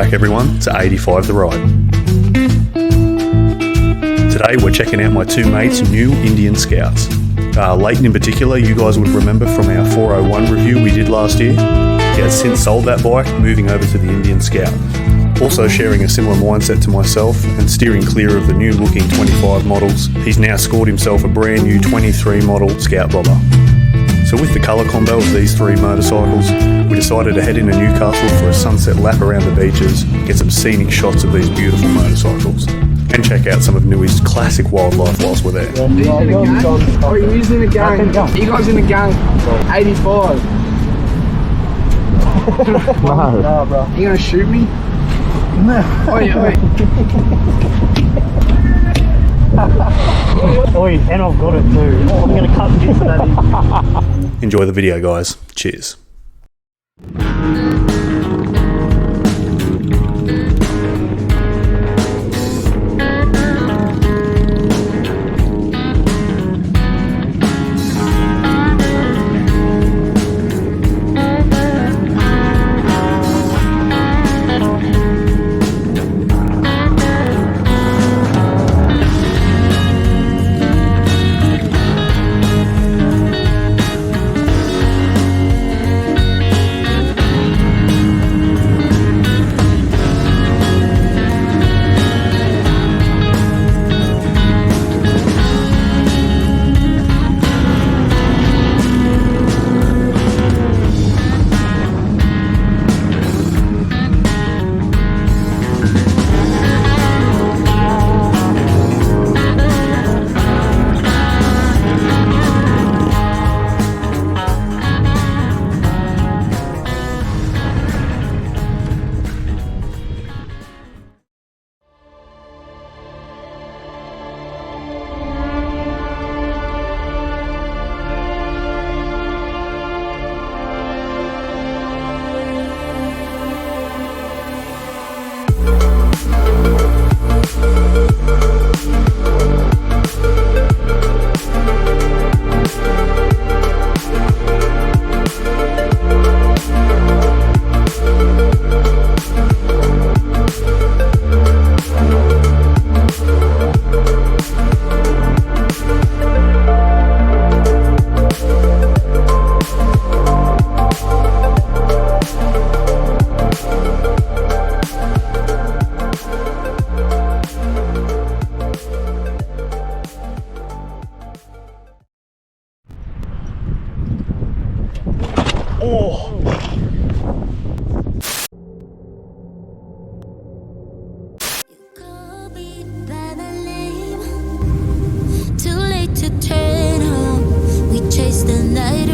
back everyone to 85 The Ride. Today we're checking out my two mates' new Indian Scouts. Leighton in particular, you guys would remember from our 401 review we did last year. He has since sold that bike, moving over to the Indian Scout. Also sharing a similar mindset to myself and steering clear of the new looking 25 models, he's now scored himself a brand new 23 model Scout Bobber. So with the colour combo of these three motorcycles, we decided to head into Newcastle for a sunset lap around the beaches, get some scenic shots of these beautiful motorcycles, and check out some of Newey's classic wildlife whilst we're there. Are you in a gang? Oh, he's in a gang. Are you guys in a gang? 85. No, bro. You gonna shoot me? No. Oi. Oi, and I've got it too. I'm gonna cut this and that in. Enjoy the video, guys. Cheers. Too late to turn home. We chase the night